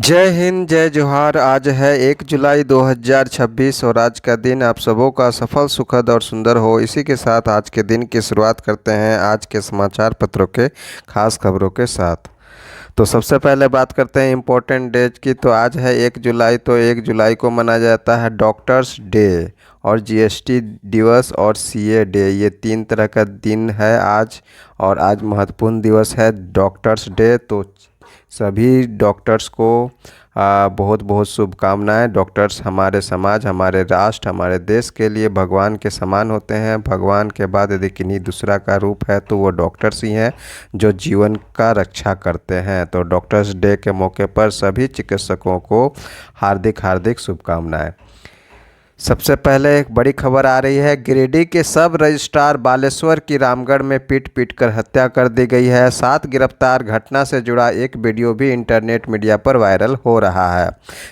जय हिंद, जय जोहार। आज है 1 जुलाई 2026 और आज का दिन आप सबों का सफल, सुखद और सुंदर हो। इसी के साथ आज के दिन की शुरुआत करते हैं आज के समाचार पत्रों के खास खबरों के साथ। तो सबसे पहले बात करते हैं इम्पोर्टेंट डेज की। तो आज है 1 जुलाई। तो 1 जुलाई को मनाया जाता है डॉक्टर्स डे और जीएसटी दिवस और सीए डे। ये 3 तरह का दिन है आज, और आज महत्वपूर्ण दिवस है डॉक्टर्स डे। तो सभी डॉक्टर्स को बहुत बहुत शुभकामनाएं। डॉक्टर्स हमारे समाज, हमारे राष्ट्र, हमारे देश के लिए भगवान के समान होते हैं। भगवान के बाद यदि किन्हीं दूसरा का रूप है तो वो डॉक्टर्स ही हैं जो जीवन का रक्षा करते हैं। तो डॉक्टर्स डे के मौके पर सभी चिकित्सकों को हार्दिक हार्दिक शुभकामनाएं। सबसे पहले एक बड़ी खबर आ रही है, गिरिडीह के सब रजिस्ट्रार बालेश्वर की रामगढ़ में पीट पीट कर हत्या कर दी गई है। 7 गिरफ्तार। घटना से जुड़ा एक वीडियो भी इंटरनेट मीडिया पर वायरल हो रहा है।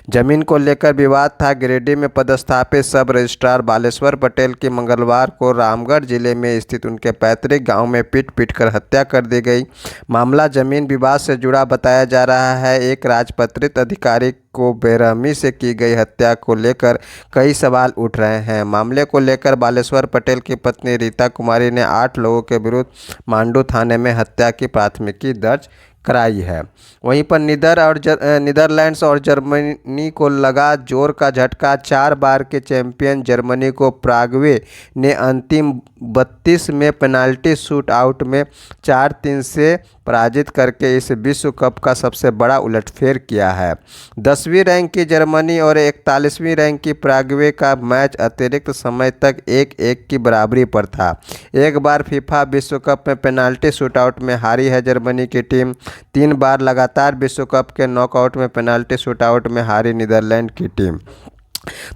जमीन को लेकर विवाद था। गिरिडीह में पदस्थापित सब रजिस्ट्रार बालेश्वर पटेल की मंगलवार को रामगढ़ जिले में स्थित उनके पैतृक गाँव में पीट पीट कर हत्या कर दी गई। मामला जमीन विवाद से जुड़ा बताया जा रहा है। एक राजपत्रित अधिकारी को बेरहमी से की गई हत्या को लेकर कई सवाल उठ रहे हैं। मामले को लेकर बालेश्वर पटेल की पत्नी रीता कुमारी ने 8 लोगों के विरुद्ध मांडू थाने में हत्या की प्राथमिकी दर्ज कराई है। वहीं पर नीदरलैंड्स और जर्मनी को लगा जोर का झटका। 4 बार के चैंपियन जर्मनी को प्रागवे ने अंतिम 32 में पेनाल्टी शूट आउट में 4-3 से पराजित करके इस विश्व कप का सबसे बड़ा उलटफेर किया है। 10वीं रैंक की जर्मनी और 41वीं रैंक की प्रागवे का मैच अतिरिक्त समय तक 1-1 की बराबरी पर था। एक बार फीफा विश्व कप में पेनाल्टी शूटआउट में हारी है जर्मनी की टीम। 3 बार लगातार विश्व कप के नॉकआउट में पेनाल्टी शूटआउट में हारी नीदरलैंड की टीम।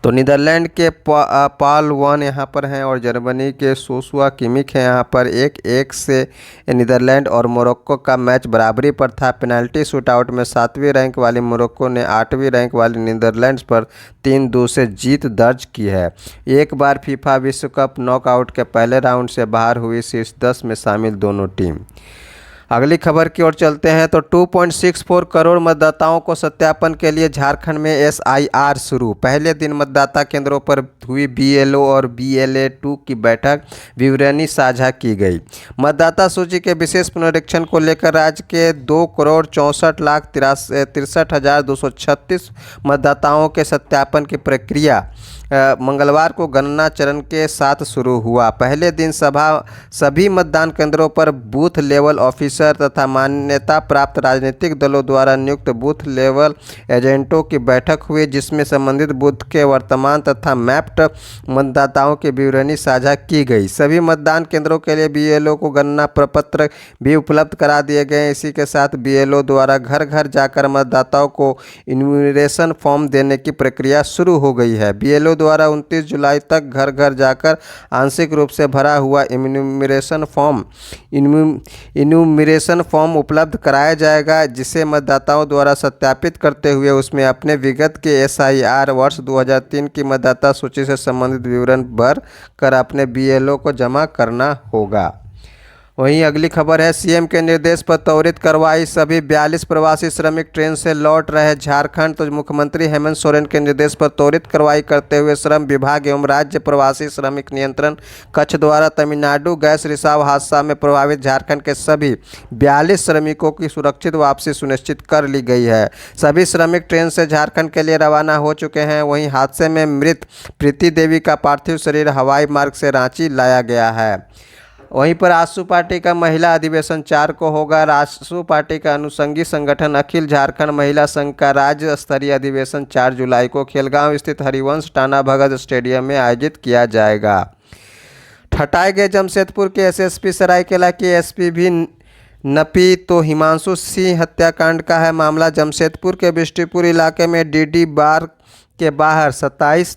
तो नीदरलैंड के पाल वन यहाँ पर हैं और जर्मनी के जोशुआ किमिक हैं यहाँ पर। 1-1 से नीदरलैंड और मोरक्को का मैच बराबरी पर था। पेनाल्टी शूटआउट में 7वीं रैंक वाली मोरक्को ने 8वीं रैंक वाली नीदरलैंड्स पर 3-2 से जीत दर्ज की है। एक बार फीफा विश्व कप नॉकआउट के पहले राउंड से बाहर हुई शीर्ष 10 में शामिल दोनों टीम। अगली खबर की ओर चलते हैं। तो 2.64 करोड़ मतदाताओं को सत्यापन के लिए झारखंड में एसआईआर शुरू। पहले दिन मतदाता केंद्रों पर हुई बीएलओ और बीएलए 2 की बैठक, विवरणी साझा की गई। मतदाता सूची के विशेष पुनरीक्षण को लेकर राज्य के 2,64,63,236 मतदाताओं के सत्यापन की प्रक्रिया मंगलवार को गणना चरण के साथ शुरू हुआ। पहले दिन सभी मतदान केंद्रों पर बूथ लेवल ऑफिसर तथा मान्यता प्राप्त राजनीतिक दलों द्वारा नियुक्त बूथ लेवल एजेंटों की बैठक हुई, जिसमें संबंधित बूथ के वर्तमान तथा मैप्ड मतदाताओं की विवरणी साझा की गई। सभी मतदान केंद्रों के लिए बीएलओ को गणना प्रपत्र भी उपलब्ध करा दिए गए। इसी के साथ बीएलओ द्वारा घर घर जाकर मतदाताओं को इन्यूमरेशन फॉर्म देने की प्रक्रिया शुरू हो गई है। बीएलओ द्वारा 29 जुलाई तक घर घर जाकर आंशिक रूप से भरा हुआ इन्यूमरेशन फॉर्म उपलब्ध कराया जाएगा, जिसे मतदाताओं द्वारा सत्यापित करते हुए उसमें अपने विगत के एसआईआर वर्ष 2003 की मतदाता सूची से संबंधित विवरण भर कर अपने बीएलओ को जमा करना होगा। वहीं अगली खबर है, सीएम के निर्देश पर त्वरित कार्रवाई। सभी 42 प्रवासी श्रमिक ट्रेन से लौट रहे झारखंड। तो मुख्यमंत्री हेमंत सोरेन के निर्देश पर त्वरित कार्रवाई करते हुए श्रम विभाग एवं राज्य प्रवासी श्रमिक नियंत्रण कक्ष द्वारा तमिलनाडु गैस रिसाव हादसा में प्रभावित झारखंड के सभी 42 श्रमिकों की सुरक्षित वापसी सुनिश्चित कर ली गई है। सभी श्रमिक ट्रेन से झारखंड के लिए रवाना हो चुके हैं। वहीं हादसे में मृत प्रीति देवी का पार्थिव शरीर हवाई मार्ग से रांची लाया गया है। वहीं पर आजसू पार्टी का महिला अधिवेशन 4 को होगा। आजसू पार्टी का अनुषंगी संगठन अखिल झारखंड महिला संघ का राज्य स्तरीय अधिवेशन 4 जुलाई को खेलगांव स्थित हरिवंश टाना भगत स्टेडियम में आयोजित किया जाएगा। हटाए गए जमशेदपुर के एसएसपी सरायकेला के एसपी भी नपी। तो हिमांशु सिंह हत्याकांड का है मामला। जमशेदपुर के बिष्टुपुर इलाके में डीडी बार के बाहर 27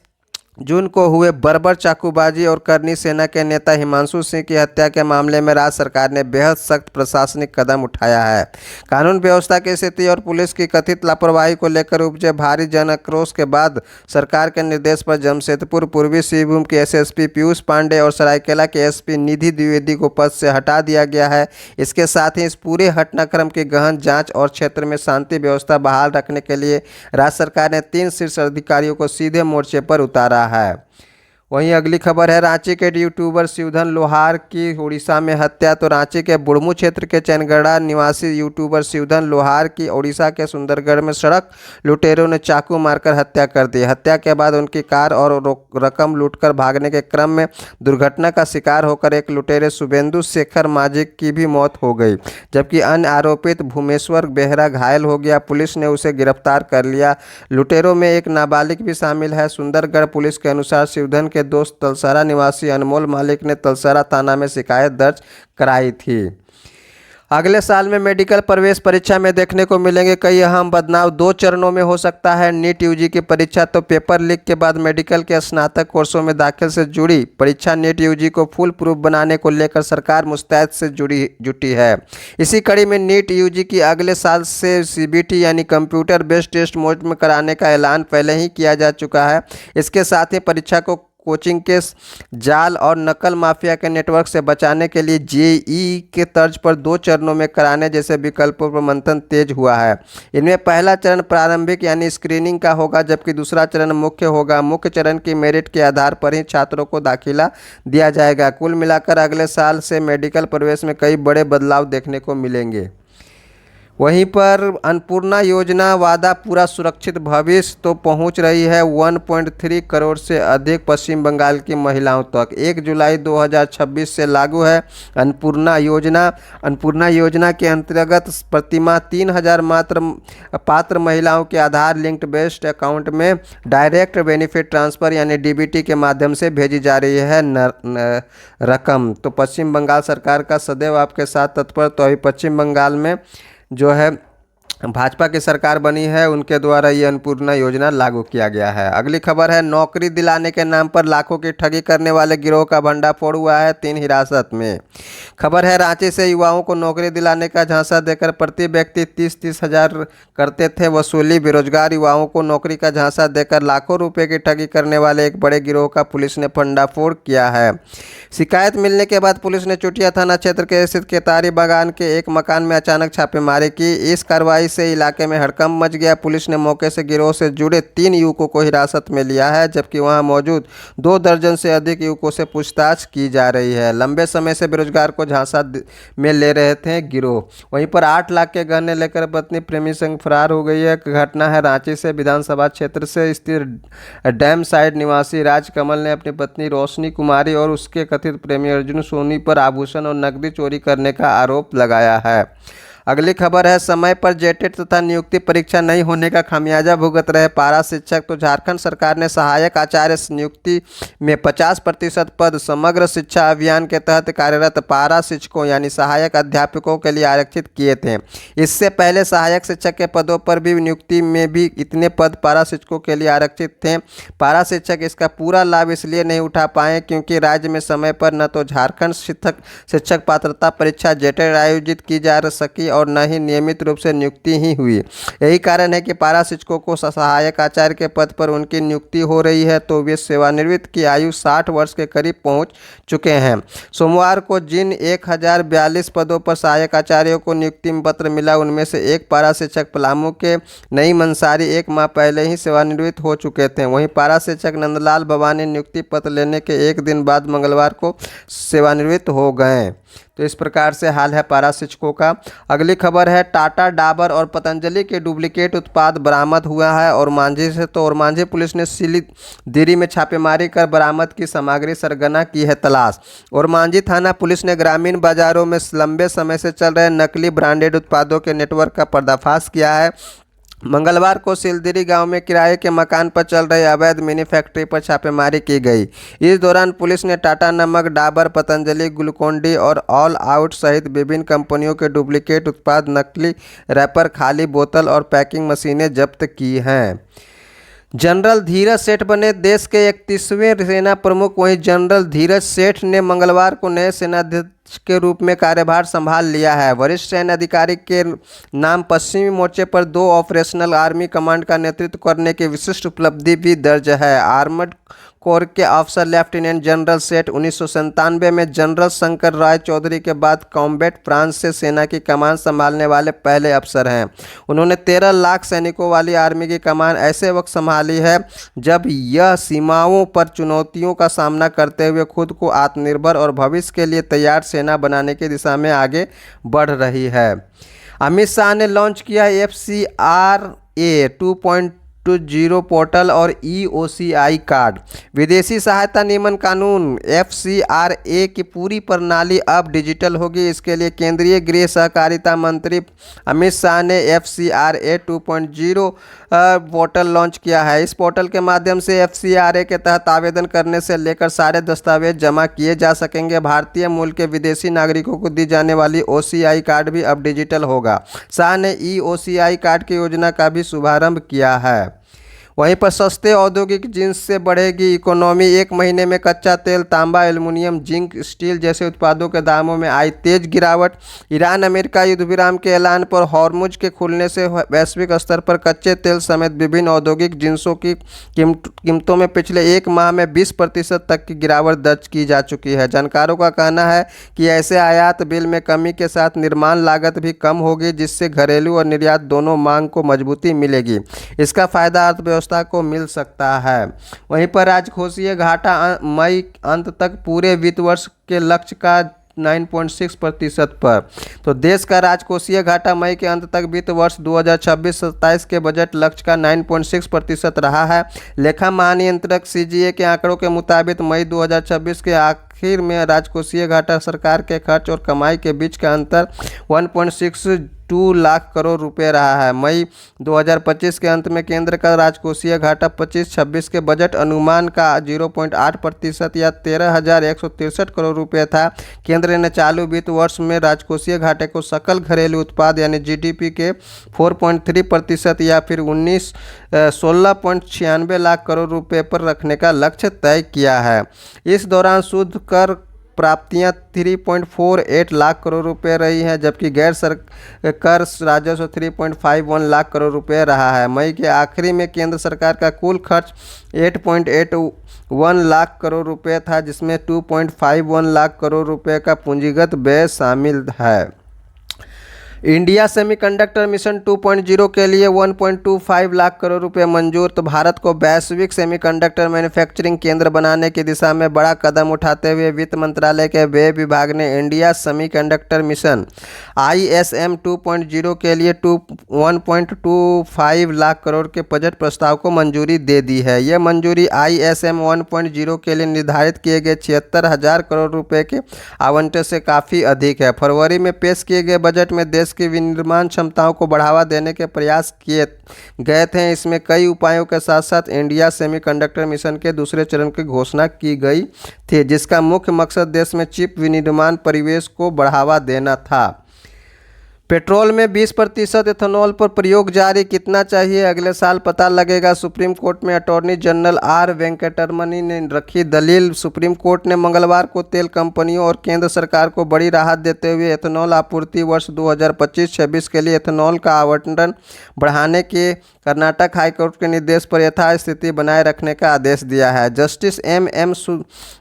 जून को हुए बर्बर चाकूबाजी और करनी सेना के नेता हिमांशु सिंह की हत्या के मामले में राज्य सरकार ने बेहद सख्त प्रशासनिक कदम उठाया है। कानून व्यवस्था की स्थिति और पुलिस की कथित लापरवाही को लेकर उपजे भारी जन आक्रोश के बाद सरकार के निर्देश पर जमशेदपुर, पूर्वी सिंहभूम के एसएसपी पीयूष पांडे और सरायकेला के एसपी निधि द्विवेदी को पद से हटा दिया गया है। इसके साथ ही इस पूरे घटनाक्रम की गहन जाँच और क्षेत्र में शांति व्यवस्था बहाल रखने के लिए राज्य सरकार ने 3 शीर्ष अधिकारियों को सीधे मोर्चे पर उतारा है। वहीं अगली खबर है, रांची के यूट्यूबर शिवधन लोहार की उड़ीसा में हत्या। तो रांची के बुढ़मू क्षेत्र के चैनगढ़ा निवासी यूट्यूबर शिवधन लोहार की उड़ीसा के सुंदरगढ़ में सड़क लुटेरों ने चाकू मारकर हत्या कर दी। हत्या के बाद उनकी कार और रकम लूटकर भागने के क्रम में दुर्घटना का शिकार होकर एक लुटेरे शुभेंदु शेखर माझी की भी मौत हो गई, जबकि अन्य आरोपित भूमेश्वर बेहरा घायल हो गया। पुलिस ने उसे गिरफ्तार कर लिया। लुटेरों में एक नाबालिग भी शामिल है। सुंदरगढ़ पुलिस के अनुसार शिवधन के दोस्त तलसारा निवासी अनमोल मालिक ने तलसारा थाना में शिकायत दर्ज कराई थी। अगले साल में मेडिकल प्रवेश परीक्षा में देखने को मिलेंगे कई अहम बदलाव। 2 चरणों में हो सकता है नीट यूजी की परीक्षा। तो पेपर लीक के बाद मेडिकल के स्नातक कोर्सों में दाखिल से जुड़ी परीक्षा नीट यूजी को फुल प्रूफ बनाने को लेकर सरकार मुस्तैद से जुटी है। इसी कड़ी में नीट यूजी की अगले साल से सीबीटी यानी कंप्यूटर बेस्ड टेस्ट मोड में कराने का ऐलान पहले ही किया जा चुका है। इसके साथ ही परीक्षा को कोचिंग के जाल और नकल माफिया के नेटवर्क से बचाने के लिए जेईई के तर्ज पर 2 चरणों में कराने जैसे विकल्पों पर मंथन तेज हुआ है। इनमें पहला चरण प्रारंभिक यानी स्क्रीनिंग का होगा, जबकि दूसरा चरण मुख्य होगा। मुख्य चरण की मेरिट के आधार पर ही छात्रों को दाखिला दिया जाएगा। कुल मिलाकर अगले साल से मेडिकल प्रवेश में कई बड़े बदलाव देखने को मिलेंगे। वहीं पर अन्नपूर्णा योजना वादा पूरा सुरक्षित भविष्य तो पहुंच रही है 1.3 करोड़ से अधिक पश्चिम बंगाल की महिलाओं तक। 1 जुलाई 2026 से लागू है अन्नपूर्णा योजना। अन्नपूर्णा योजना के अंतर्गत प्रतिमाह 3000 मात्र पात्र महिलाओं के आधार लिंक्ड बेस्ड अकाउंट में डायरेक्ट बेनिफिट ट्रांसफ़र यानी डीबीटी के माध्यम से भेजी जा रही है रकम। तो पश्चिम बंगाल सरकार का सदैव आपके साथ तत्पर। तो अभी पश्चिम बंगाल में जो है भाजपा की सरकार बनी है, उनके द्वारा ये अन्नपूर्णा योजना लागू किया गया है। अगली खबर है, नौकरी दिलाने के नाम पर लाखों की ठगी करने वाले गिरोह का भंडाफोड़ हुआ है, 3 हिरासत में। खबर है, रांची से युवाओं को नौकरी दिलाने का झांसा देकर प्रति व्यक्ति 30-30 हज़ार करते थे वसूली। बेरोजगार युवाओं को नौकरी का झांसा देकर लाखों रुपये की ठगी करने वाले एक बड़े गिरोह का पुलिस ने भंडाफोड़ किया है। शिकायत मिलने के बाद पुलिस ने चुटिया थाना क्षेत्र के स्थित केतारी बागान के एक मकान में अचानक छापेमारी की। इस कार्रवाई से इलाके में हड़कंप मच गया। पुलिस ने मौके से गिरोह से जुड़े 3 युवकों को हिरासत में लिया है, जबकि वहां मौजूद 2 दर्जन से अधिक युवकों से पूछताछ की जा रही है। लंबे समय से बेरोजगार को झांसा में ले रहे थे गिरोह। वहीं पर 8 लाख के गहने लेकर पत्नी प्रेमी संग फरार हो गई है। घटना है रांची से विधानसभा क्षेत्र से स्थित डैम साइड निवासी राजकमल ने अपनी पत्नी रोशनी कुमारी और उसके कथित प्रेमी अर्जुन सोनी पर आभूषण और नकदी चोरी करने का आरोप लगाया है। अगली खबर है, समय पर जेटेट तथा नियुक्ति परीक्षा नहीं होने का खामियाजा भुगत रहे पारा शिक्षक। तो झारखंड सरकार ने सहायक आचार्य नियुक्ति में 50% पद समग्र शिक्षा अभियान के तहत कार्यरत पारा शिक्षकों यानी सहायक अध्यापकों के लिए आरक्षित किए थे। इससे पहले सहायक शिक्षक के पदों पर भी नियुक्ति में भी इतने पद पारा शिक्षकों के लिए आरक्षित थे। पारा शिक्षक इसका पूरा लाभ इसलिए नहीं उठा पाए क्योंकि राज्य में समय पर न तो झारखंड शिक्षक पात्रता परीक्षा जेटेट आयोजित की जा सकी और न ही नियमित रूप से नियुक्ति ही हुई। यही कारण है कि पारा शिक्षकों को सहायक आचार्य के पद पर उनकी नियुक्ति हो रही है तो वे सेवानिवृत्त की आयु 60 वर्ष के करीब पहुंच चुके हैं। सोमवार को जिन 1042 पदों पर सहायक आचार्यों को नियुक्ति पत्र मिला उनमें से एक पारा शिक्षक पलामू के नई मंसारी 1 माह पहले ही सेवानिवृत्त हो चुके थे। वहीं पारा शिक्षक नंदलाल भवानी नियुक्ति पत्र लेने के 1 दिन बाद मंगलवार को सेवानिवृत्त हो गए। तो इस प्रकार से हाल है पारा शिक्षकों का। अगली खबर है, टाटा, डाबर और पतंजलि के डुप्लीकेट उत्पाद बरामद हुआ है और मांझी से। तो और मांझी पुलिस ने सिलीगुड़ी में छापेमारी कर बरामद की सामग्री सरगना की है तलाश। और मांझी थाना पुलिस ने ग्रामीण बाजारों में लंबे समय से चल रहे नकली ब्रांडेड उत्पादों के नेटवर्क का पर्दाफाश किया है। मंगलवार को सिलदिरी गांव में किराए के मकान पर चल रही अवैध मिनी फैक्ट्री पर छापेमारी की गई। इस दौरान पुलिस ने टाटा नमक, डाबर, पतंजलि, ग्लूकोन-डी और ऑल आउट सहित विभिन्न कंपनियों के डुप्लीकेट उत्पाद, नकली रैपर, खाली बोतल और पैकिंग मशीनें जब्त की हैं। जनरल धीरज सेठ बने देश के 31वें सेना प्रमुख। वहीं जनरल धीरज सेठ ने मंगलवार को नए सेनाध्यक्ष के रूप में कार्यभार संभाल लिया है। वरिष्ठ सैन्य अधिकारी के नाम पश्चिमी मोर्चे पर 2 ऑपरेशनल आर्मी कमांड का नेतृत्व करने की विशिष्ट उपलब्धि भी दर्ज है। आर्मर्ड कोर के अफसर लेफ्टिनेंट जनरल सेठ 1997 में जनरल शंकर राय चौधरी के बाद कॉम्बैट ब्रांच से सेना की कमान संभालने वाले पहले अफसर हैं। उन्होंने 13 लाख सैनिकों वाली आर्मी की कमान ऐसे वक्त संभाली है जब यह सीमाओं पर चुनौतियों का सामना करते हुए खुद को आत्मनिर्भर और भविष्य के लिए तैयार सेना बनाने की दिशा में आगे बढ़ रही है। अमित शाह ने लॉन्च किया FCRA 2.0 पोर्टल और EOCI कार्ड। विदेशी सहायता नियमन कानून FCRA की पूरी प्रणाली अब डिजिटल होगी। इसके लिए केंद्रीय गृह सहकारिता मंत्री अमित शाह ने FCRA 2.0 पोर्टल लॉन्च किया है। इस पोर्टल के माध्यम से FCRA के तहत आवेदन करने से लेकर सारे दस्तावेज जमा किए जा सकेंगे। भारतीय मूल के विदेशी नागरिकों को दी जाने वाली OCI कार्ड भी अब डिजिटल होगा। शाह ने EOCI कार्ड की योजना का भी शुभारंभ किया है। वहीं पर सस्ते औद्योगिक जिंस से बढ़ेगी इकोनॉमी। 1 महीने में कच्चा तेल, तांबा, एल्युमिनियम, जिंक, स्टील जैसे उत्पादों के दामों में आई तेज गिरावट। ईरान अमेरिका युद्ध विराम के ऐलान पर हॉर्मुज के खुलने से वैश्विक स्तर पर कच्चे तेल समेत विभिन्न औद्योगिक जिंसों की कीमतों में पिछले 1 माह में 20% तक की गिरावट दर्ज की जा चुकी है। जानकारों का कहना है कि ऐसे आयात बिल में कमी के साथ निर्माण लागत भी कम होगी, जिससे घरेलू और निर्यात दोनों मांग को मजबूती मिलेगी। इसका फायदा अर्थव्यवस्था को मिल सकता है। वहीं पर राजकोषीय घाटा मई अंत तक पूरे वित्त वर्ष के लक्ष्य का 9.6% पर। तो देश का राजकोषीय घाटा मई के अंत तक वित्त वर्ष 2026-27 के बजट लक्ष्य का 9.6% रहा है। लेखा महानियंत्रक CGA के आंकड़ों के मुताबिक मई 2026 के आखिर में राजकोषीय घाटा सरकार के खर्च और कमाई के बीच का अंतर 1.62 लाख करोड़ रुपए रहा है। मई 2025 के अंत में केंद्र का राजकोषीय घाटा 25-26 के बजट अनुमान का 0.8% या 13,163 करोड़ रुपए था। केंद्र ने चालू वित्त वर्ष में राजकोषीय घाटे को सकल घरेलू उत्पाद यानी GDP के 4.3% या फिर 16.96 लाख करोड़ रुपए पर रखने का लक्ष्य तय किया है। इस दौरान शुद्ध कर प्राप्तियां 3.48 लाख करोड़ रुपए रही हैं, जबकि कर राजस्व 3.51 लाख करोड़ रुपए रहा है। मई के आखिरी में केंद्र सरकार का कुल खर्च 8.81 लाख करोड़ रुपए था, जिसमें 2.51 लाख करोड़ रुपए का पूंजीगत व्यय शामिल है। इंडिया सेमीकंडक्टर मिशन 2.0 के लिए 1.25 लाख करोड़ रुपए मंजूर। तो भारत को वैश्विक सेमीकंडक्टर मैन्युफैक्चरिंग केंद्र बनाने की दिशा में बड़ा कदम उठाते हुए वित्त मंत्रालय के व्यय विभाग ने इंडिया सेमीकंडक्टर मिशन ISM 2.0 के लिए 1.25 लाख करोड़ के बजट प्रस्ताव को मंजूरी दे दी है। यह मंजूरी ISM 1.0 के लिए निर्धारित किए गए 76,000 करोड़ रुपए के आवंटन से काफ़ी अधिक है। फरवरी में पेश किए गए बजट में देश की विनिर्माण क्षमताओं को बढ़ावा देने के प्रयास किए गए थे। इसमें कई उपायों के साथ साथ इंडिया सेमीकंडक्टर मिशन के दूसरे चरण की घोषणा की गई थी, जिसका मुख्य मकसद देश में चिप विनिर्माण परिवेश को बढ़ावा देना था। पेट्रोल में 20% एथेनॉल पर प्रयोग जारी, कितना चाहिए अगले साल पता लगेगा। सुप्रीम कोर्ट में अटॉर्नी जनरल R वेंकटरमणी ने रखी दलील। सुप्रीम कोर्ट ने मंगलवार को तेल कंपनियों और केंद्र सरकार को बड़ी राहत देते हुए एथेनॉल आपूर्ति वर्ष 2025-26 के लिए एथेनॉल का आवंटन बढ़ाने के कर्नाटक हाईकोर्ट के निर्देश पर यथास्थिति बनाए रखने का आदेश दिया है। जस्टिस MM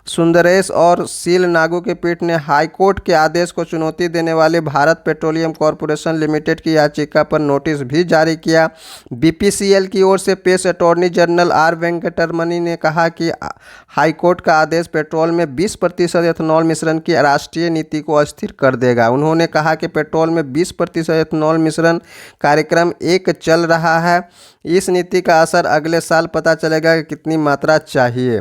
सुंदरेश और सील नागू की पीठ ने हाईकोर्ट के आदेश को चुनौती देने वाली भारत पेट्रोलियम कॉरपोरेशन लिमिटेड की याचिका पर नोटिस भी जारी किया। BPCL की ओर से पेश अटॉर्नी जनरल R वेंकटरमणी ने कहा कि हाईकोर्ट का आदेश पेट्रोल में 20% एथेनॉल मिश्रण की राष्ट्रीय नीति को अस्थिर कर देगा। उन्होंने कहा कि पेट्रोल में 20% एथेनॉल मिश्रण कार्यक्रम एक चल रहा है। इस नीति का असर अगले साल पता चलेगा कि कितनी मात्रा चाहिए।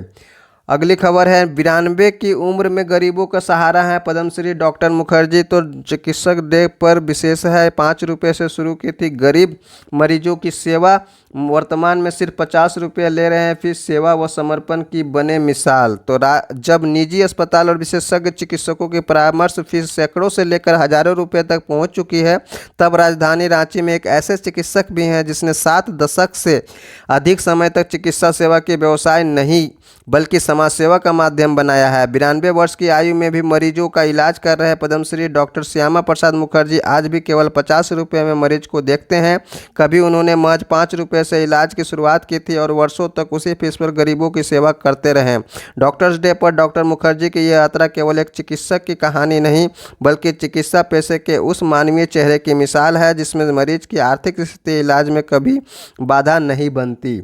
अगली खबर है 92 की उम्र में गरीबों का सहारा है पद्मश्री डॉक्टर मुखर्जी। तो चिकित्सक डे पर विशेष है, 5 रुपये से शुरू की थी गरीब मरीजों की सेवा, वर्तमान में सिर्फ 50 रुपये ले रहे हैं फीस। सेवा व समर्पण की बने मिसाल। तो जब निजी अस्पताल और विशेषज्ञ चिकित्सकों की परामर्श फीस सैकड़ों से लेकर हजारों रुपये तक पहुंच चुकी है, तब राजधानी रांची में एक ऐसे चिकित्सक भी हैं जिसने 7 दशक से अधिक समय तक चिकित्सा सेवा के व्यवसाय नहीं बल्कि समाज सेवा का माध्यम बनाया है। 92 वर्ष की आयु में भी मरीजों का इलाज कर रहे पद्मश्री डॉक्टर श्यामा प्रसाद मुखर्जी आज भी केवल 50 रुपये में मरीज को देखते हैं। कभी उन्होंने महज 5 रुपये से इलाज की शुरुआत की थी और वर्षों तक उसी फीस पर गरीबों की सेवा करते रहे। डॉक्टर्स डे पर डॉक्टर मुखर्जी की यह यात्रा केवल एक चिकित्सक की कहानी नहीं बल्कि चिकित्सा पेशे के उस मानवीय चेहरे की मिसाल है जिसमें मरीज की आर्थिक स्थिति इलाज में कभी बाधा नहीं बनती।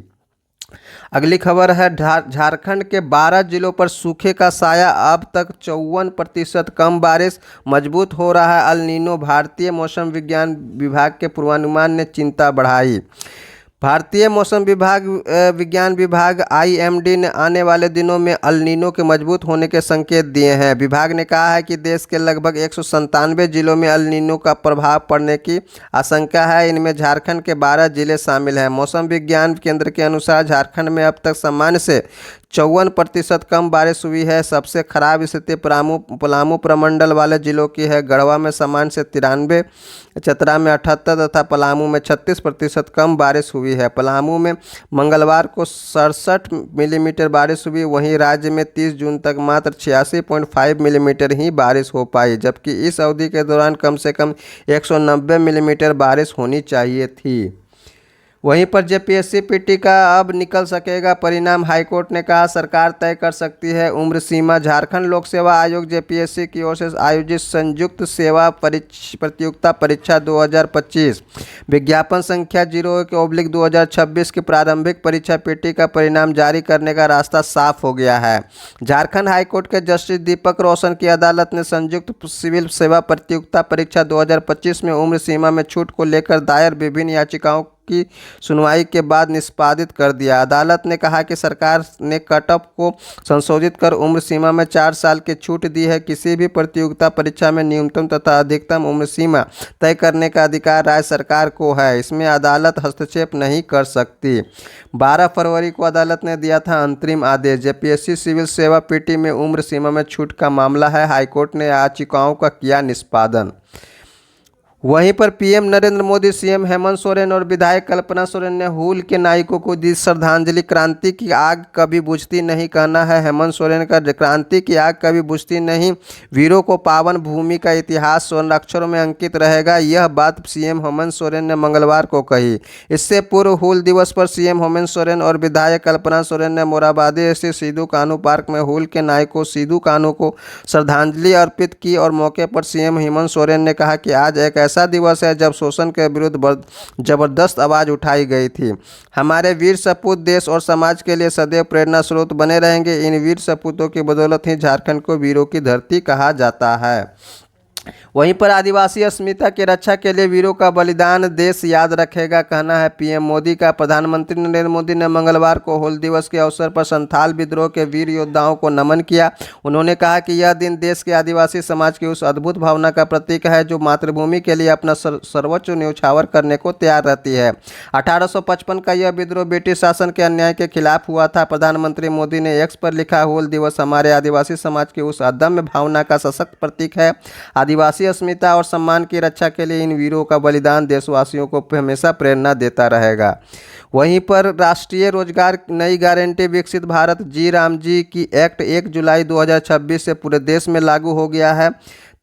अगली खबर है झारखंड के 12 जिलों पर सूखे का साया, अब तक 54% कम बारिश, मजबूत हो रहा है अल नीनो। भारतीय मौसम विज्ञान विभाग के पूर्वानुमान ने चिंता बढ़ाई। भारतीय मौसम विज्ञान विभाग IMD ने आने वाले दिनों में अल नीनो के मजबूत होने के संकेत दिए हैं। विभाग ने कहा है कि देश के लगभग 197 जिलों में अल नीनो का प्रभाव पड़ने की आशंका है। इनमें झारखंड के 12 जिले शामिल हैं। मौसम विज्ञान केंद्र के अनुसार झारखंड में अब तक सामान्य से 54% कम बारिश हुई है। सबसे खराब स्थिति पलामू प्रमंडल वाले जिलों की है। गढ़वा में सामान्य से 93, चतरा में 78 तथा पलामू में 36% कम बारिश हुई है। पलामू में मंगलवार को 67 मिलीमीटर बारिश हुई। वहीं राज्य में 30 जून तक मात्र 86.5 मिलीमीटर ही बारिश हो पाई, जबकि इस अवधि के दौरान कम से कम 190 मिलीमीटर बारिश होनी चाहिए थी। वहीं पर JPSC PT का अब निकल सकेगा परिणाम। हाईकोर्ट ने कहा सरकार तय कर सकती है उम्र सीमा। झारखंड लोक सेवा आयोग JPSC की ओर से आयोजित संयुक्त सेवा प्रतियोगिता परीक्षा 2025 विज्ञापन संख्या 0/2026 की प्रारंभिक परीक्षा PT का परिणाम जारी करने का रास्ता साफ हो गया है। झारखंड हाईकोर्ट के जस्टिस दीपक रोशन की अदालत ने संयुक्त सिविल सेवा प्रतियोगिता परीक्षा 2025 में उम्र सीमा में छूट को लेकर दायर विभिन्न याचिकाओं की सुनवाई के बाद निष्पादित कर दिया। अदालत ने कहा कि सरकार ने कटऑफ को संशोधित कर उम्र सीमा में 4 साल की छूट दी है। किसी भी प्रतियोगिता परीक्षा में न्यूनतम तथा अधिकतम उम्र सीमा तय करने का अधिकार राज्य सरकार को है। इसमें अदालत हस्तक्षेप नहीं कर सकती। 12 फरवरी को अदालत ने दिया था अंतरिम आदेश। JPSC सिविल सेवा PT में उम्र सीमा में छूट का मामला है। हाईकोर्ट ने याचिकाओं का किया निष्पादन। वहीं पर PM नरेंद्र मोदी, CM हेमंत सोरेन और विधायक कल्पना सोरेन ने हूल के नायकों को दी श्रद्धांजलि। क्रांति की आग कभी बुझती नहीं, कहना है हेमंत सोरेन का। क्रांति की आग कभी बुझती नहीं, वीरों को पावन भूमि का इतिहास स्वर्ण अक्षरों में अंकित रहेगा, यह बात CM हेमंत सोरेन ने मंगलवार को कही। इससे पूर्व हूल दिवस पर CM हेमंत सोरेन और विधायक कल्पना सोरेन ने मोराबादी स्थित सिद्धू कान्हू पार्क में हूल के नायकों सिद्धू कान्हू को श्रद्धांजलि अर्पित की और मौके पर CM हेमंत सोरेन ने कहा कि आज एक ऐसा दिवस है जब शोषण के विरुद्ध जबरदस्त आवाज उठाई गई थी। हमारे वीर सपूत देश और समाज के लिए सदैव प्रेरणा स्रोत बने रहेंगे। इन वीर सपूतों की बदौलत ही झारखंड को वीरों की धरती कहा जाता है। वहीं पर आदिवासी अस्मिता की रक्षा के लिए वीरों का बलिदान देश याद रखेगा, कहना है PM मोदी का। प्रधानमंत्री नरेंद्र मोदी ने मंगलवार को हूल दिवस के अवसर पर संथाल विद्रोह के वीर योद्धाओं को नमन किया। उन्होंने कहा कि यह दिन देश के आदिवासी समाज की उस अद्भुत भावना का प्रतीक है जो मातृभूमि के लिए अपना सर्वोच्च न्यौछावर करने को तैयार रहती है। 1855 का यह विद्रोह ब्रिटिश शासन के अन्याय के खिलाफ हुआ था। प्रधानमंत्री मोदी ने X पर लिखा, हूल दिवस हमारे आदिवासी समाज की उस अदम्य भावना का सशक्त प्रतीक है। आदिवासी अस्मिता और सम्मान की रक्षा के लिए इन वीरों का बलिदान देशवासियों को हमेशा प्रेरणा देता रहेगा। वहीं पर राष्ट्रीय रोजगार नई गारंटी विकसित भारत जी राम जी की एक्ट 1 जुलाई 2026 से पूरे देश में लागू हो गया है।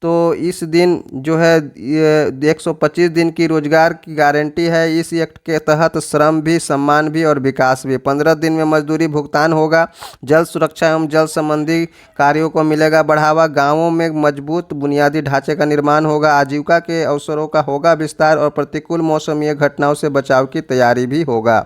तो इस दिन जो है ये 125 दिन की रोजगार की गारंटी है। इस एक्ट के तहत श्रम भी, सम्मान भी और विकास भी। 15 दिन में मजदूरी भुगतान होगा। जल सुरक्षा एवं जल संबंधी कार्यों को मिलेगा बढ़ावा। गांवों में मजबूत बुनियादी ढांचे का निर्माण होगा। आजीविका के अवसरों का होगा विस्तार और प्रतिकूल मौसमीय घटनाओं से बचाव की तैयारी भी होगा।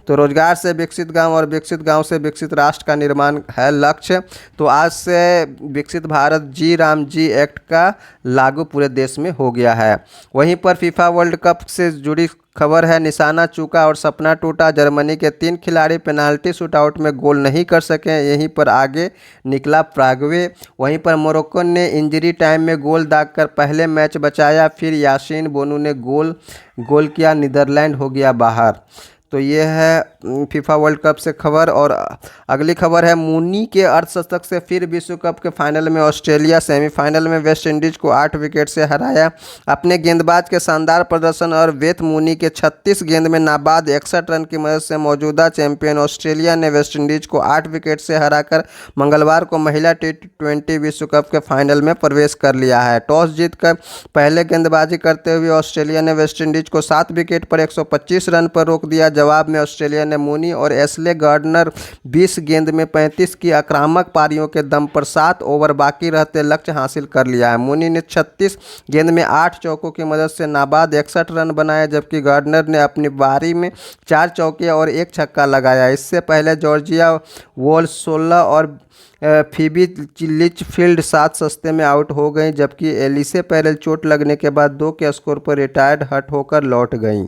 तो रोजगार से विकसित गाँव और विकसित गाँव से विकसित राष्ट्र का निर्माण है लक्ष्य। तो आज से विकसित भारत जी राम जी एक्ट का लागू पूरे देश में हो गया है। वहीं पर FIFA वर्ल्ड कप से जुड़ी खबर है निशाना चूका और सपना टूटा। जर्मनी के 3 खिलाड़ी पेनाल्टी शूटआउट में गोल नहीं कर सके, यहीं पर आगे निकला प्रागवे। वहीं पर मोरक्को ने इंजरी टाइम में गोल दागकर पहले मैच बचाया, फिर यासीन बोनू ने गोल किया, नीदरलैंड हो गया बाहर। तो ये है फीफा वर्ल्ड कप से खबर। और अगली खबर है मूनी के अर्धशतक से फिर विश्व कप के फाइनल में ऑस्ट्रेलिया सेमीफाइनल में वेस्ट इंडीज को 8 विकेट से हराया। अपने गेंदबाज के शानदार प्रदर्शन और बेथ मूनी के 36 गेंद में नाबाद 61 रन की मदद से मौजूदा चैंपियन ऑस्ट्रेलिया ने वेस्ट इंडीज को 8 विकेट से हराकर मंगलवार को महिला T20 विश्व कप के फाइनल में प्रवेश कर लिया है। टॉस जीतकर पहले गेंदबाजी करते हुए ऑस्ट्रेलिया ने वेस्ट इंडीज को 7 विकेट पर 125 रन पर रोक दिया। जवाब में ऑस्ट्रेलिया ने मूनी और एशले गार्डनर 20 गेंद में 35 की आक्रामक पारियों के दम पर 7 ओवर बाकी रहते लक्ष्य हासिल कर लिया है। मूनी ने 36 गेंद में 8 चौकों की मदद से नाबाद 61 रन बनाए, जबकि गार्डनर ने अपनी पारी में 4 चौके और 1 छक्का लगाया। इससे पहले जॉर्जिया वॉल्स 16 और फीबी लिचफील्ड 7 सस्ते में आउट हो गई, जबकि एलिसे पैरेल चोट लगने के बाद 2 के स्कोर पर रिटायर्ड हट होकर लौट गईं।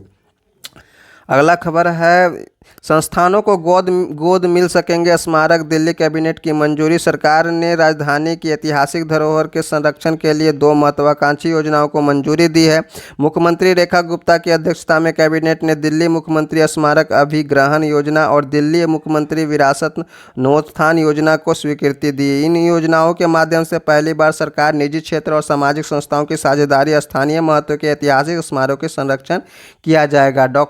अगला खबर है संस्थानों को गोद मिल सकेंगे स्मारक, दिल्ली कैबिनेट की मंजूरी। सरकार ने राजधानी की ऐतिहासिक धरोहर के संरक्षण के लिए 2 महत्वाकांक्षी योजनाओं को मंजूरी दी है। मुख्यमंत्री रेखा गुप्ता की अध्यक्षता में कैबिनेट ने दिल्ली मुख्यमंत्री स्मारक अभिग्रहण योजना और दिल्ली मुख्यमंत्री विरासत नवोत्थान योजना को स्वीकृति दी। इन योजनाओं के माध्यम से पहली बार सरकार, निजी क्षेत्र और सामाजिक संस्थाओं की साझेदारी स्थानीय महत्व के ऐतिहासिक स्मारकों के संरक्षण किया जाएगा।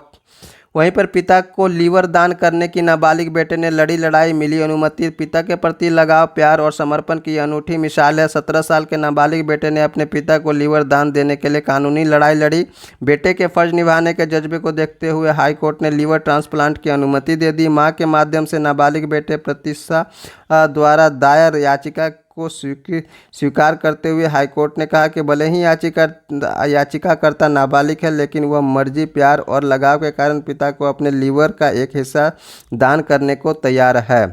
वहीं पर पिता को लीवर दान करने की नाबालिग बेटे ने लड़ी लड़ाई, मिली अनुमति। पिता के प्रति लगाव, प्यार और समर्पण की अनूठी मिसाल है। 17 साल के नाबालिग बेटे ने अपने पिता को लीवर दान देने के लिए कानूनी लड़ाई लड़ी। बेटे के फर्ज निभाने के जज्बे को देखते हुए हाईकोर्ट ने लीवर ट्रांसप्लांट की अनुमति दे दी। मां के माध्यम से नाबालिग बेटे प्रतीक्षा द्वारा दायर याचिका को स्वीकार करते हुए हाईकोर्ट ने कहा कि भले ही याचिकाकर्ता नाबालिग है, लेकिन वह मर्जी, प्यार और लगाव के कारण पिता को अपने लीवर का एक हिस्सा दान करने को तैयार है।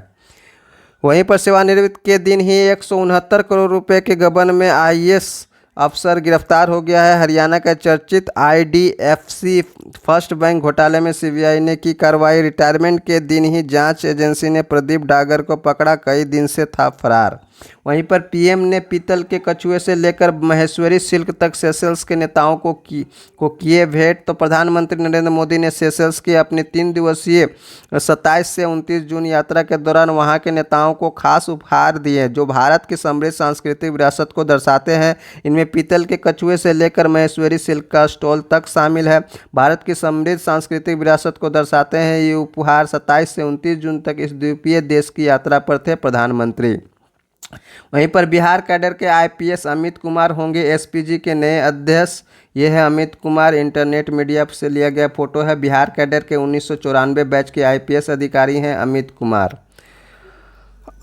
वहीं पर सेवानिवृत्ति के दिन ही 169 करोड़ रुपए के गबन में IAS अफसर गिरफ्तार हो गया है। हरियाणा का चर्चित IDFC फर्स्ट बैंक घोटाले में CBI ने की कार्रवाई। रिटायरमेंट के दिन ही जांच एजेंसी ने प्रदीप डागर को पकड़ा, कई दिन से था फरार। वहीं पर PM ने पीतल के कछुए से लेकर महेश्वरी सिल्क तक सेशल्स के नेताओं को किए भेंट। तो प्रधानमंत्री नरेंद्र मोदी ने सेशल्स की अपनी 3 दिवसीय 27 से 29 जून यात्रा के दौरान वहां के नेताओं को खास उपहार दिए, जो भारत की समृद्ध सांस्कृतिक विरासत को दर्शाते हैं। इनमें पीतल के कछुए से लेकर महेश्वरी सिल्क का स्टॉल तक शामिल है। भारत की समृद्ध सांस्कृतिक विरासत को दर्शाते हैं ये उपहार। 27 से 29 जून तक इस द्वीपीय देश की यात्रा पर थे प्रधानमंत्री। वहीं पर बिहार कैडर के IPS अमित कुमार होंगे SPG के नए अध्यक्ष। ये है अमित कुमार, इंटरनेट मीडिया से लिया गया फोटो है। बिहार कैडर के 1994 बैच के IPS अधिकारी हैं अमित कुमार।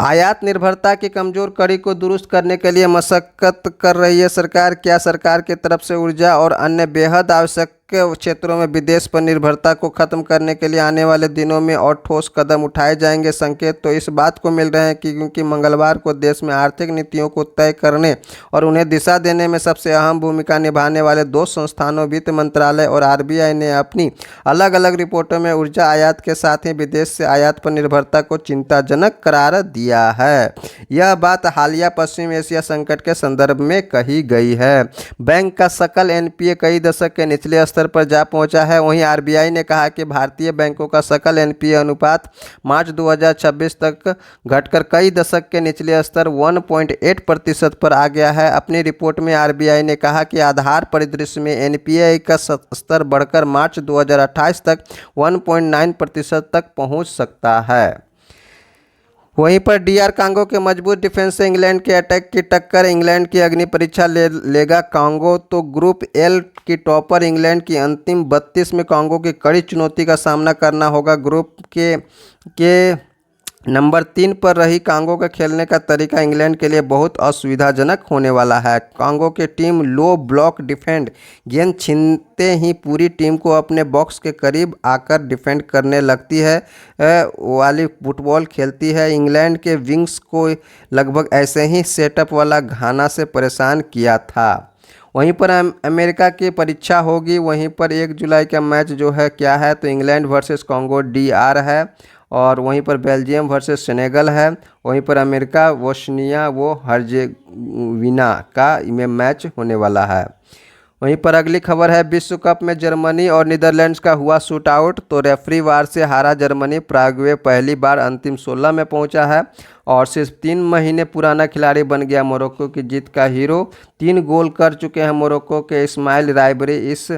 आयात निर्भरता की कमजोर कड़ी को दुरुस्त करने के लिए मशक्कत कर रही है सरकार। क्या सरकार की तरफ से ऊर्जा और अन्य बेहद आवश्यक क्षेत्रों में विदेश पर निर्भरता को खत्म करने के लिए आने वाले दिनों में और ठोस कदम उठाए जाएंगे? संकेत तो इस बात को मिल रहे हैं कि क्योंकि मंगलवार को देश में आर्थिक नीतियों को तय करने और उन्हें दिशा देने में सबसे अहम भूमिका निभाने वाले 2 संस्थानों वित्त मंत्रालय और RBI ने अपनी अलग अलग रिपोर्टों में ऊर्जा आयात के साथ ही विदेश से आयात पर निर्भरता को चिंताजनक करार दिया है। यह बात हालिया पश्चिम एशिया संकट के संदर्भ में कही गई है। बैंक का सकल NPA कई दशक के निचले स्तर पर जा पहुंचा है। वहीं RBI ने कहा कि भारतीय बैंकों का सकल NPA अनुपात मार्च 2026 तक घटकर कई दशक के निचले स्तर 1.8% पर आ गया है। अपनी रिपोर्ट में RBI ने कहा कि आधार परिदृश्य में NPA का स्तर बढ़कर मार्च 2028 तक 1.9% तक पहुंच सकता है। वहीं पर DR कांगो के मजबूत डिफेंस से इंग्लैंड के अटैक की टक्कर। इंग्लैंड की अग्नि परीक्षा लेगा कांगो। तो ग्रुप L की टॉपर इंग्लैंड की अंतिम 32 में कांगो की कड़ी चुनौती का सामना करना होगा। ग्रुप के नंबर 3 पर रही कांगो का खेलने का तरीका इंग्लैंड के लिए बहुत असुविधाजनक होने वाला है। कांगो की टीम लो ब्लॉक डिफेंड, गेंद छीनते ही पूरी टीम को अपने बॉक्स के करीब आकर डिफेंड करने लगती है वाली फुटबॉल खेलती है। इंग्लैंड के विंग्स को लगभग ऐसे ही सेटअप वाला घाना से परेशान किया था। वहीं पर अमेरिका की परीक्षा होगी। वहीं पर 1 जुलाई का मैच जो है क्या है, तो इंग्लैंड वर्सेस कॉन्गो DR है, और वहीं पर बेल्जियम वर्सेस सेनेगल है। वहीं पर अमेरिका बोस्निया वो हर्जेगोविना का में मैच होने वाला है। वहीं पर अगली खबर है, विश्व कप में जर्मनी और नीदरलैंड्स का हुआ शूट आउट। तो रेफरी वार से हारा जर्मनी, प्राग्वे पहली बार अंतिम 16 में पहुंचा है और सिर्फ 3 महीने पुराना खिलाड़ी बन गया मोरक्को की जीत का हीरो। 3 गोल कर चुके हैं मोरक्को के इस्माइल राइबरी। इस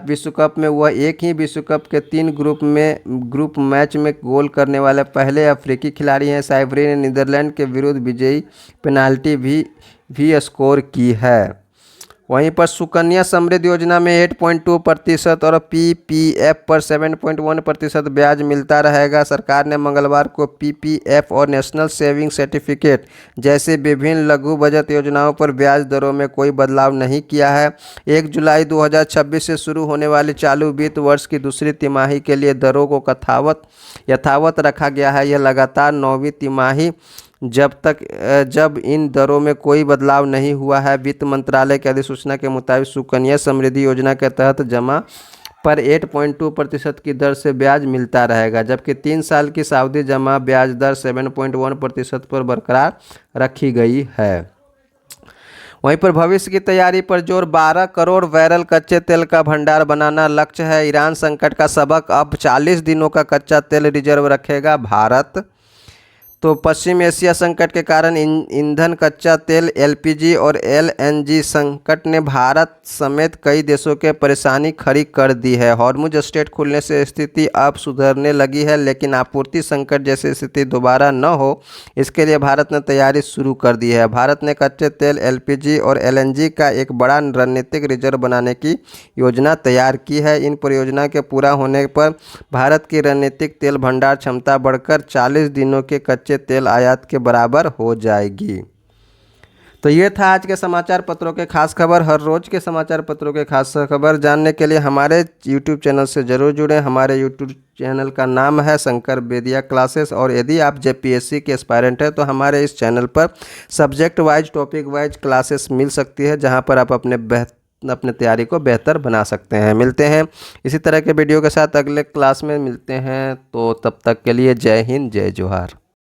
विश्व कप में वह एक ही विश्व कप के 3 ग्रुप मैच में गोल करने वाले पहले अफ्रीकी खिलाड़ी हैं। साइबरी ने नीदरलैंड के विरुद्ध विजयी पेनाल्टी भी स्कोर की है। वहीं पर सुकन्या समृद्धि योजना में 8.2% और PPF पर 7.1% ब्याज मिलता रहेगा। सरकार ने मंगलवार को PPF और नेशनल सेविंग सर्टिफिकेट जैसे विभिन्न लघु बचत योजनाओं पर ब्याज दरों में कोई बदलाव नहीं किया है। 1 जुलाई 2026 से शुरू होने वाली चालू वित्त वर्ष की दूसरी तिमाही के लिए दरों को यथावत रखा गया है। यह लगातार 9वीं तिमाही जब इन दरों में कोई बदलाव नहीं हुआ है। वित्त मंत्रालय की अधिसूचना के मुताबिक सुकन्या समृद्धि योजना के तहत जमा पर 8.2% की दर से ब्याज मिलता रहेगा, जबकि 3 साल की सावधि जमा ब्याज दर 7.1% पर बरकरार रखी गई है। वहीं पर भविष्य की तैयारी पर जोर, 12 करोड़ बैरल कच्चे तेल का भंडार बनाना लक्ष्य है। ईरान संकट का सबक, अब 40 दिनों का कच्चा तेल रिजर्व रखेगा भारत। तो पश्चिम एशिया संकट के कारण ईंधन, कच्चा तेल, LPG और LNG संकट ने भारत समेत कई देशों के परेशानी खड़ी कर दी है। हॉर्मुज स्ट्रेट खुलने से स्थिति अब सुधरने लगी है, लेकिन आपूर्ति संकट जैसी स्थिति दोबारा न हो इसके लिए भारत ने तैयारी शुरू कर दी है। भारत ने कच्चे तेल, LPG और LNG का एक बड़ा रणनीतिक रिजर्व बनाने की योजना तैयार की है। इन परियोजना के पूरा होने पर भारत की रणनीतिक तेल भंडार क्षमता बढ़कर 40 दिनों के कच्चे तेल आयात के बराबर हो जाएगी। तो ये था आज के समाचार पत्रों के खास खबर। हर रोज के समाचार पत्रों के खास खबर जानने के लिए हमारे YouTube चैनल से जरूर जुड़ें। हमारे YouTube चैनल का नाम है शंकर बेदिया क्लासेस, और यदि आप JPSC के एस्पायरेंट हैं तो हमारे इस चैनल पर subject wise, topic wise classes मिल सकती है, जहाँ पर आप अपने तैयारी को बेहतर बना सकते हैं। मिलते हैं इसी तरह के वीडियो के साथ अगले क्लास में मिलते हैं। तो तब तक के लिए जय हिंद, जय जोहार।